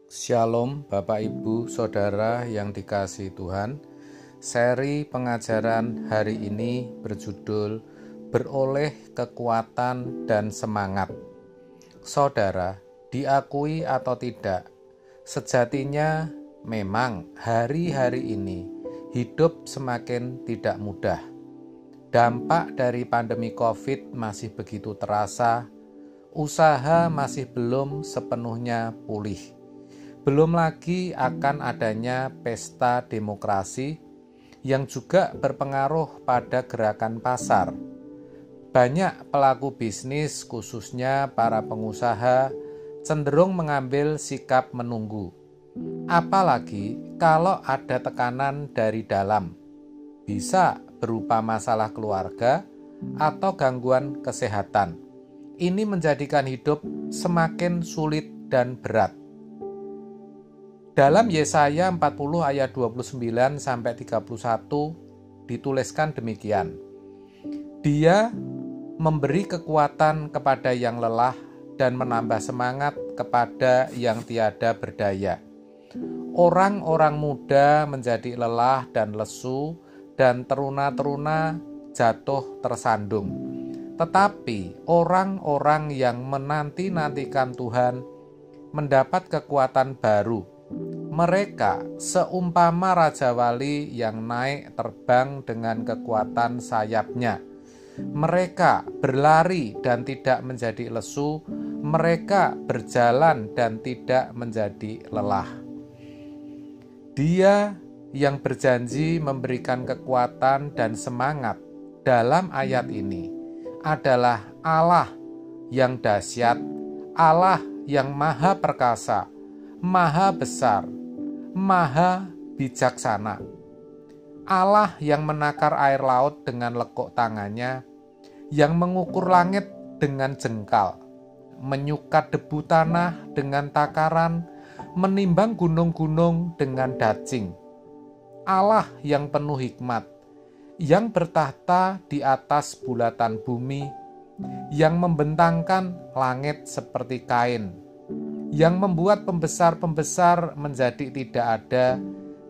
Shalom Bapak Ibu Saudara yang dikasihi Tuhan. Seri pengajaran hari ini berjudul Beroleh Kekuatan dan Semangat. Saudara, diakui atau tidak, sejatinya memang hari-hari ini hidup semakin tidak mudah. Dampak dari pandemi COVID masih begitu terasa, usaha masih belum sepenuhnya pulih. Belum lagi akan adanya pesta demokrasi yang juga berpengaruh pada gerakan pasar. Banyak pelaku bisnis, khususnya para pengusaha, cenderung mengambil sikap menunggu. Apalagi kalau ada tekanan dari dalam, bisa berupa masalah keluarga atau gangguan kesehatan. Ini menjadikan hidup semakin sulit dan berat. Dalam Yesaya 40 ayat 29 sampai 31 dituliskan demikian. Dia memberi kekuatan kepada yang lelah dan menambah semangat kepada yang tiada berdaya. Orang-orang muda menjadi lelah dan lesu dan teruna-teruna jatuh tersandung. Tetapi orang-orang yang menanti-nantikan Tuhan mendapat kekuatan baru. Mereka seumpama Raja Wali yang naik terbang dengan kekuatan sayapnya. Mereka berlari dan tidak menjadi lesu, mereka berjalan dan tidak menjadi lelah. Dia yang berjanji memberikan kekuatan dan semangat dalam ayat ini adalah Allah yang dahsyat, Allah yang maha perkasa, maha besar, maha bijaksana. Allah yang menakar air laut dengan lekuk tangannya, yang mengukur langit dengan jengkal, menyukat debu tanah dengan takaran, menimbang gunung-gunung dengan dacing. Allah yang penuh hikmat, yang bertahta di atas bulatan bumi, yang membentangkan langit seperti kain, yang membuat pembesar-pembesar menjadi tidak ada,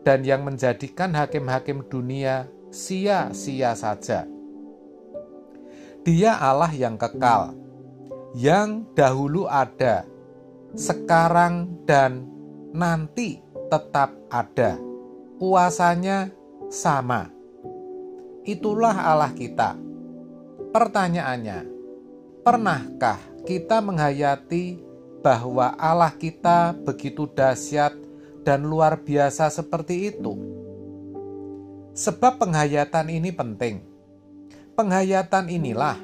dan yang menjadikan hakim-hakim dunia sia-sia saja. Dia Allah yang kekal, yang dahulu ada, sekarang dan nanti tetap ada. Kuasanya sama. Itulah Allah kita. Pertanyaannya, pernahkah kita menghayati bahwa Allah kita begitu dahsyat dan luar biasa seperti itu? Sebab penghayatan ini penting. Penghayatan inilah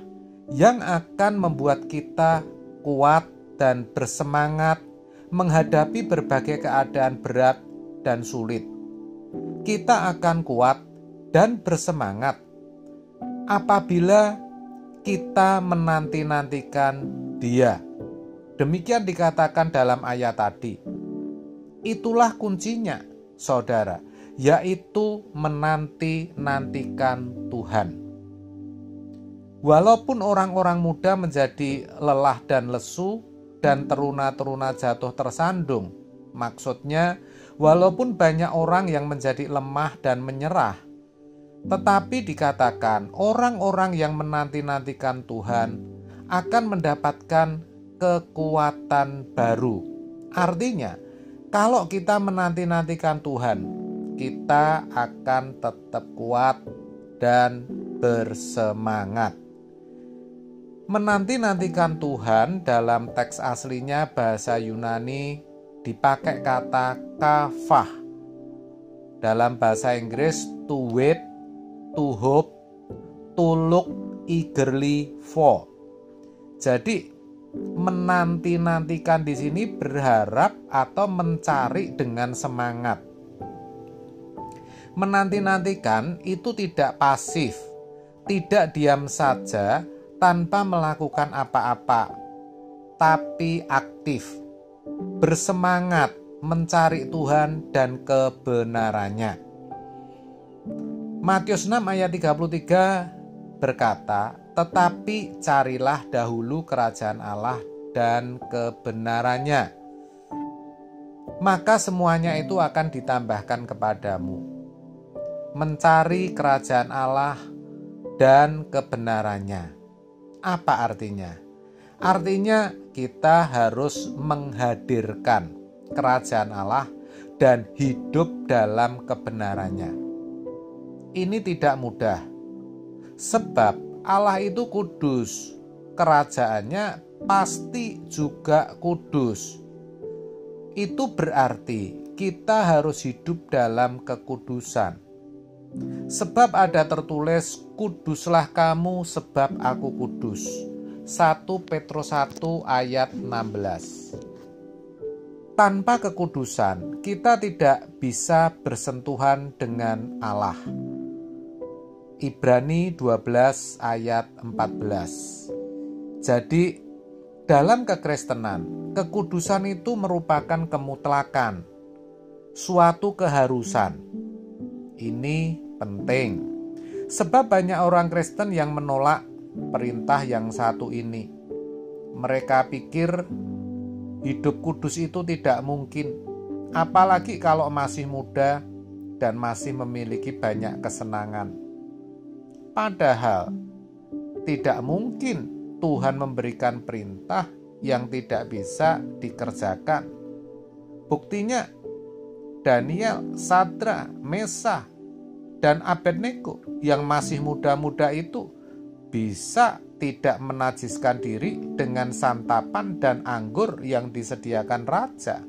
yang akan membuat kita kuat dan bersemangat menghadapi berbagai keadaan berat dan sulit. Kita akan kuat dan bersemangat apabila kita menanti-nantikan Dia. Demikian dikatakan dalam ayat tadi. Itulah kuncinya, saudara, yaitu menanti-nantikan Tuhan. Walaupun orang-orang muda menjadi lelah dan lesu dan teruna-teruna jatuh tersandung, maksudnya walaupun banyak orang yang menjadi lemah dan menyerah, tetapi dikatakan orang-orang yang menanti-nantikan Tuhan akan mendapatkan kekuatan baru. Artinya, kalau kita menanti-nantikan Tuhan, kita akan tetap kuat dan bersemangat. Menanti-nantikan Tuhan dalam teks aslinya bahasa Yunani dipakai kata kafah. Dalam bahasa Inggris, to wait, to hope, to look eagerly for. Jadi, menanti-nantikan di sini berharap atau mencari dengan semangat. Menanti-nantikan itu tidak pasif, tidak diam saja tanpa melakukan apa-apa, tapi aktif, bersemangat mencari Tuhan dan kebenarannya. Matius 6 ayat 33 berkata, tetapi carilah dahulu kerajaan Allah dan kebenarannya, maka semuanya itu akan ditambahkan kepadamu. Mencari kerajaan Allah dan kebenarannya. Apa artinya? Artinya kita harus menghadirkan kerajaan Allah dan hidup dalam kebenarannya. Ini tidak mudah, sebab Allah itu kudus, kerajaannya pasti juga kudus. Itu berarti kita harus hidup dalam kekudusan. Sebab ada tertulis, kuduslah kamu sebab aku kudus. 1 Petrus 1 ayat 16. Tanpa kekudusan, kita tidak bisa bersentuhan dengan Allah. Ibrani 12 ayat 14. Jadi, dalam kekristenan, kekudusan itu merupakan kemutlakan, suatu keharusan. Ini penting, sebab banyak orang Kristen yang menolak perintah yang satu ini. Mereka pikir hidup kudus itu tidak mungkin, apalagi kalau masih muda dan masih memiliki banyak kesenangan. Padahal tidak mungkin Tuhan memberikan perintah yang tidak bisa dikerjakan. Buktinya Daniel, Sadra, Mesa, dan Abednego yang masih muda-muda itu bisa tidak menajiskan diri dengan santapan dan anggur yang disediakan raja.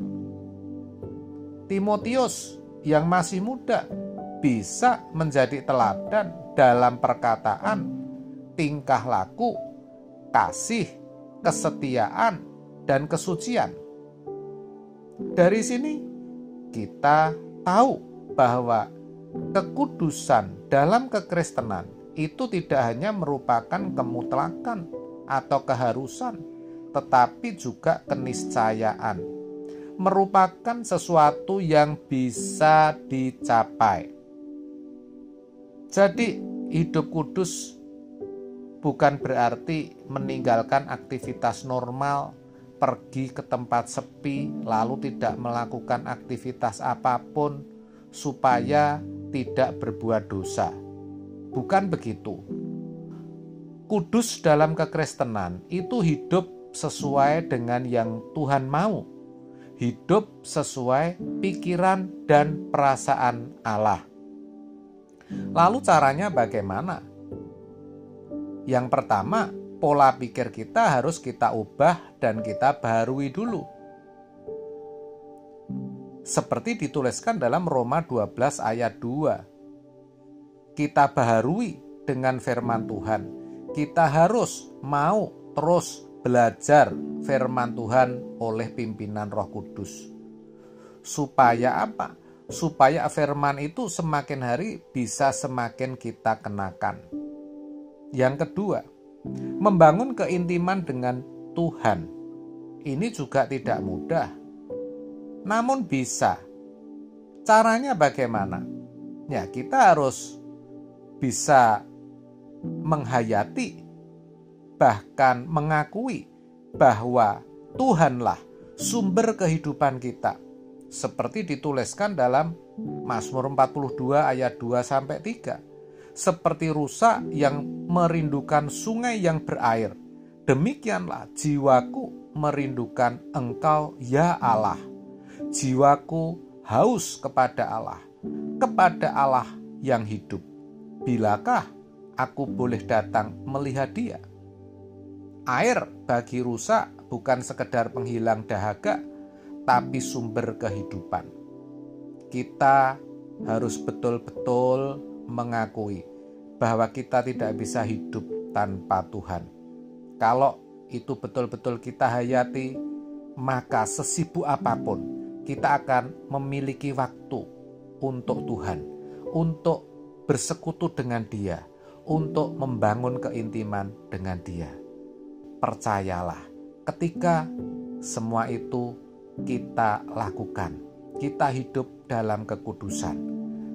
Timotius yang masih muda bisa menjadi teladan dalam perkataan, tingkah laku, kasih, kesetiaan, dan kesucian. Dari sini kita tahu bahwa kekudusan dalam kekristenan itu tidak hanya merupakan kemutlakan atau keharusan, tetapi juga keniscayaan, merupakan sesuatu yang bisa dicapai. Jadi, hidup kudus bukan berarti meninggalkan aktivitas normal, pergi ke tempat sepi, lalu tidak melakukan aktivitas apapun supaya tidak berbuat dosa. Bukan begitu. Kudus dalam kekristenan itu hidup sesuai dengan yang Tuhan mau. Hidup sesuai pikiran dan perasaan Allah. Lalu caranya bagaimana? Yang pertama, pola pikir kita harus kita ubah dan kita baharui dulu. Seperti dituliskan dalam Roma 12 ayat 2. Kita baharui dengan firman Tuhan. Kita harus mau terus belajar firman Tuhan oleh pimpinan Roh Kudus. Supaya apa? Supaya firman itu semakin hari bisa semakin kita kenakan. Yang kedua, membangun keintiman dengan Tuhan. Ini juga tidak mudah, namun bisa. Caranya bagaimana? Ya, kita harus bisa menghayati, bahkan mengakui bahwa Tuhanlah sumber kehidupan kita. Seperti dituliskan dalam Mazmur 42 ayat 2-3. Seperti rusa yang merindukan sungai yang berair, demikianlah jiwaku merindukan Engkau ya Allah. Jiwaku haus kepada Allah yang hidup. Bilakah aku boleh datang melihat Dia? Air bagi rusa bukan sekedar penghilang dahaga, tapi sumber kehidupan. Kita harus betul-betul mengakui bahwa kita tidak bisa hidup tanpa Tuhan. Kalau itu betul-betul kita hayati, maka sesibuk apapun kita akan memiliki waktu untuk Tuhan, untuk bersekutu dengan Dia, untuk membangun keintiman dengan Dia. Percayalah, ketika semua itu kita lakukan, kita hidup dalam kekudusan,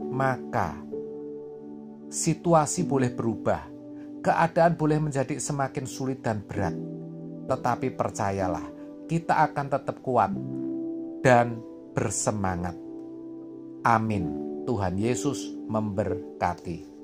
maka situasi boleh berubah, keadaan boleh menjadi semakin sulit dan berat, tetapi percayalah, kita akan tetap kuat dan bersemangat. Amin. Tuhan Yesus memberkati.